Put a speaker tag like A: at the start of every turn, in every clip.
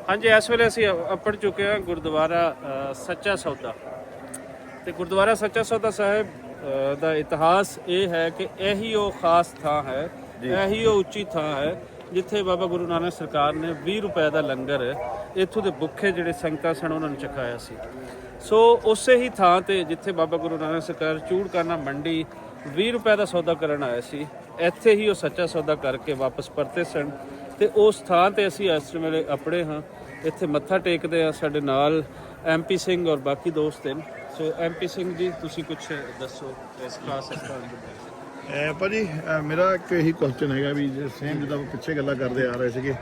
A: हाँ जी, इस वेले ਅਸੀਂ अपड़ चुके हैं गुरुद्वारा सच्चा सौदा। ਤੇ ਗੁਰਦੁਆਰਾ ਸੱਚਾ ਸੌਦਾ ਸਾਹਿਬ ਦਾ ਇਤਿਹਾਸ ਇਹ ਹੈ ਕਿ ਇਹੀ ਉਹ ਖਾਸ ਥਾਂ ਹੈ, ਇਹੀ ਉਹ ਉੱਚੀ ਥਾਂ ਹੈ ਜਿੱਥੇ ਬਾਬਾ ਗੁਰੂ ਨਾਨਕ ਸਰਕਾਰ ਨੇ 20 ਰੁਪਏ ਦਾ ਲੰਗਰ ਇੱਥੋਂ ਦੇ ਭੁੱਖੇ ਜਿਹੜੇ ਸੰਗਤਾਂ ਸਨ ਉਹਨਾਂ ਨੂੰ ਚਖਾਇਆ ਸੀ। ਸੋ ਉਸੇ ਹੀ ਥਾਂ ਤੇ ਜਿੱਥੇ ਬਾਬਾ ਗੁਰੂ ਨਾਨਕ ਸਰਕਾਰ ਚੂੜਕਾਨਾ ਮੰਡੀ 20 ਰੁਪਏ ਦਾ ਸੌਦਾ ਕਰਨ ਆਏ ਸੀ, ਇੱਥੇ ਹੀ ਉਹ ਸੱਚਾ ਸੌਦਾ ਕਰਕੇ ਵਾਪਸ ਪਰਤੇ ਸਨ। ਤੇ ਉਸ ਥਾਂ ਤੇ ਅਸੀਂ ਇਸ ਵੇਲੇ ਆਪਣੇ ਹਾਂ, ਇੱਥੇ ਮੱਥਾ ਟੇਕਦੇ ਹਾਂ। ਸਾਡੇ ਨਾਲ MP ਸਿੰਘ ਔਰ ਬਾਕੀ ਦੋਸਤ ਹਨ। ਸੋ MP ਸਿੰਘ ਜੀ, ਤੁਸੀਂ ਕੁਝ ਦੱਸੋ ਇਸ ਖਾਸ ਸਥਾਨ ਦੇ।
B: ਭਾਜੀ ਮੇਰਾ ਇੱਕ ਇਹੀ ਕੁਐਸਚਨ ਹੈਗਾ ਵੀ ਸੇਮ ਜਿੱਦਾਂ ਪਿੱਛੇ ਗੱਲਾਂ ਕਰਦੇ ਆ ਰਹੇ ਸੀਗੇ,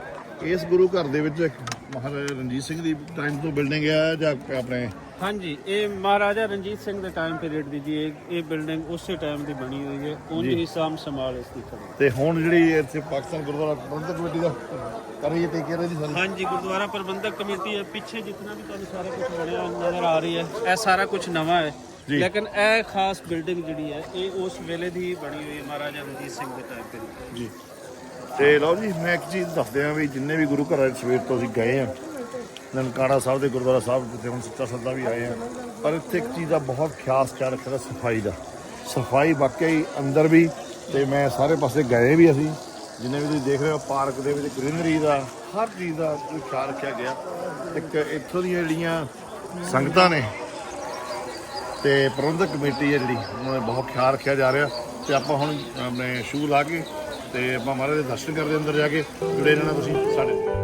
B: ਇਸ ਗੁਰੂ ਘਰ ਦੇ ਵਿੱਚ ਮਹਾਰਾਜਾ ਰਣਜੀਤ ਸਿੰਘ ਦੀ ਟਾਈਮ ਤੋਂ ਬਿਲਡਿੰਗ ਆ ਜਾਂ ਆਪਣੇ?
A: ਹਾਂਜੀ, ਇਹ ਮਹਾਰਾਜਾ ਰਣਜੀਤ ਸਿੰਘ ਦੇ ਟਾਈਮ ਪੀਰੀਅਡ ਦੀ ਜੀ ਇਹ ਬਿਲਡਿੰਗ ਉਸੇ ਟਾਈਮ ਦੀ ਬਣੀ ਹੋਈ ਹੈ। ਉਂਝ ਹੀ ਸਾਂਭ ਸੰਭਾਲ ਇਸ ਦੀ ਖੜੀ।
B: ਤੇ ਹੁਣ ਜਿਹੜੀ ਇੱਥੇ ਪਾਕਿਸਤਾਨ ਗੁਰਦੁਆਰਾ ਪ੍ਰਬੰਧਕ ਕਮੇਟੀ ਦਾ ਕਰ ਰਹੀ ਹੈ ਤੇ ਕਹਿ ਰਹੀ ਜੀ ਸਾਰੀ?
A: ਹਾਂਜੀ, ਗੁਰਦੁਆਰਾ ਪ੍ਰਬੰਧਕ ਕਮੇਟੀ ਹੈ। ਪਿੱਛੇ ਜਿੰਨਾ ਵੀ ਤੁਹਾਨੂੰ ਸਾਰਾ ਕੁਝ ਬਣਿਆ ਨਜ਼ਰ ਆ ਰਹੀ ਹੈ, ਇਹ ਸਾਰਾ ਕੁਝ ਨਵਾਂ ਹੈ। ਲੇਕਿਨ ਇਹ ਖਾਸ ਬਿਲਡਿੰਗ ਜਿਹੜੀ ਹੈ ਇਹ ਉਸ ਵੇਲੇ ਦੀ ਬਣੀ ਹੋਈ ਹੈ, ਮਹਾਰਾਜਾ ਰਣਜੀਤ ਸਿੰਘ ਦੇ ਟਾਈਮ ਪੀਰੀਅਡ
B: ਜੀ। ਤੇ ਲਓ ਜੀ, ਮੈਂ ਇੱਕ ਚੀਜ਼ ਦੱਸਦੇ ਹਾਂ ਵੀ ਜਿੰਨੇ ਵੀ ਗੁਰੂ ਘਰਾਂ ਸਵੇਰ ਤੋਂ ਅਸੀਂ ਗਏ ਹਾਂ, ਨਨਕਾਣਾ ਸਾਹਿਬ ਦੇ ਗੁਰਦੁਆਰਾ ਸਾਹਿਬ ਜਿੱਥੇ ਹੁਣ ਸੱਚਾ ਸੌਦਾ ਵੀ ਆਏ ਹਾਂ, ਪਰ ਇੱਥੇ ਇੱਕ ਚੀਜ਼ ਦਾ ਬਹੁਤ ਖਾਸ ਖਿਆਲ ਰੱਖਿਆ, ਸਫਾਈ ਦਾ। ਸਫਾਈ ਵਾਕਈ ਅੰਦਰ ਵੀ, ਤੇ ਮੈਂ ਸਾਰੇ ਪਾਸੇ ਗਏ ਵੀ, ਅਸੀਂ ਜਿੰਨੇ ਵੀ ਤੁਸੀਂ ਦੇਖ ਰਹੇ ਹੋ ਪਾਰਕ ਦੇ ਵਿੱਚ ਗ੍ਰੀਨਰੀ ਦਾ ਹਰ ਚੀਜ਼ ਦਾ ਕੋਈ ਖਿਆਲ ਰੱਖਿਆ ਗਿਆ। ਇੱਕ ਇੱਥੋਂ ਦੀਆਂ ਜਿਹੜੀਆਂ ਸੰਗਤਾਂ ਨੇ ਤੇ ਪ੍ਰਬੰਧਕ ਕਮੇਟੀ ਹੈ ਜਿਹੜੀ, ਉਹਨਾਂ ਦਾ ਬਹੁਤ ਖਿਆਲ ਰੱਖਿਆ ਜਾ ਰਿਹਾ। ਤੇ ਆਪਾਂ ਹੁਣ ਆਪਣੇ ਸ਼ੂ ਲਾ ਕੇ ਤੇ ਆਪਾਂ ਮਹਾਰਾਜ ਦੇ ਦਰਸ਼ਨ ਕਰਦੇ ਅੰਦਰ ਜਾ ਕੇ। ਜੁੜੇ ਰਹਿਣਾ ਤੁਸੀਂ ਸਾਡੇ ਨਾਲ।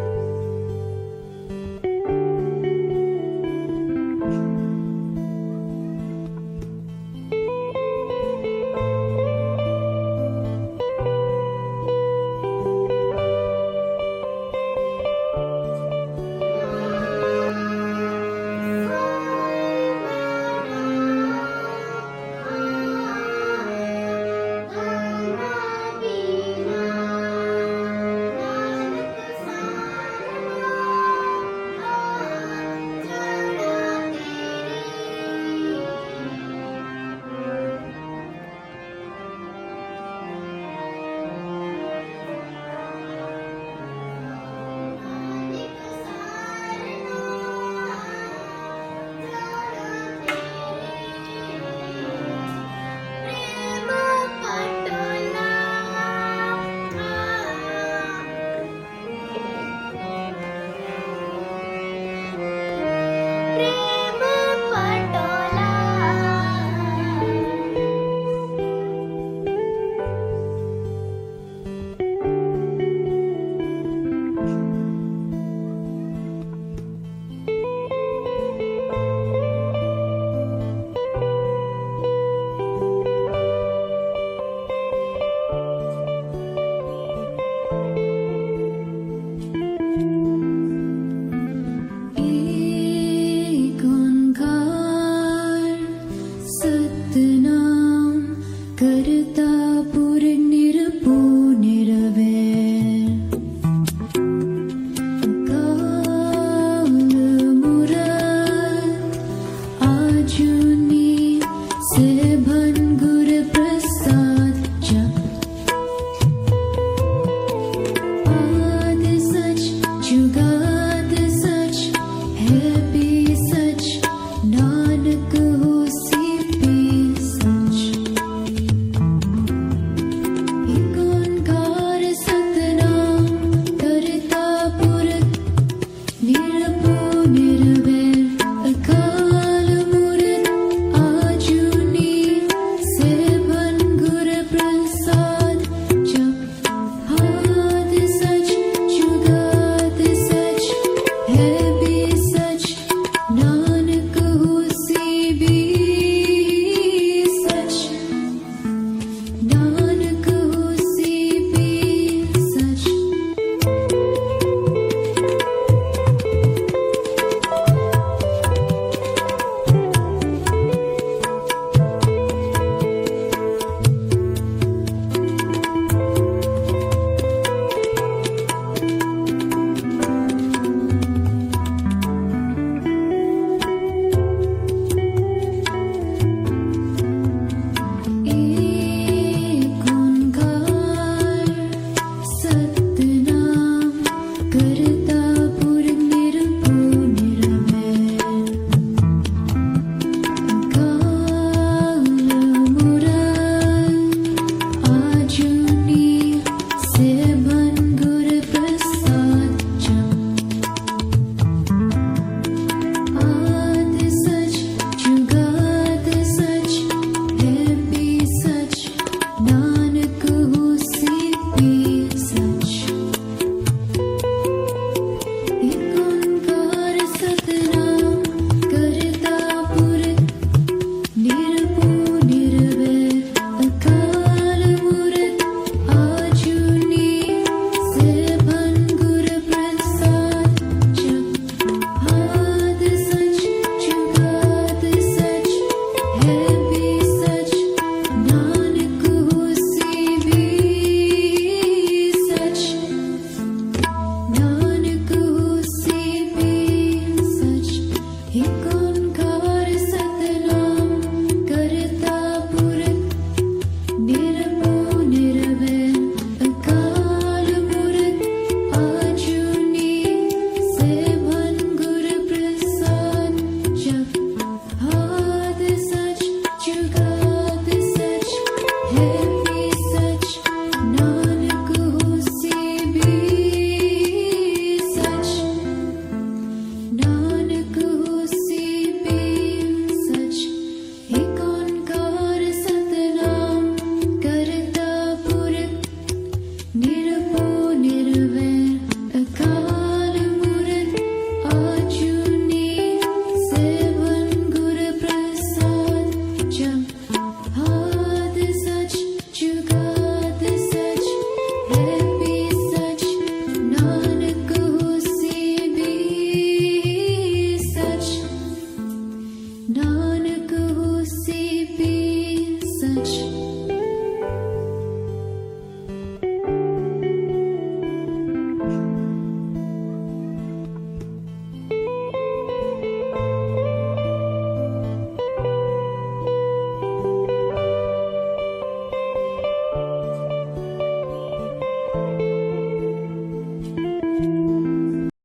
C: much.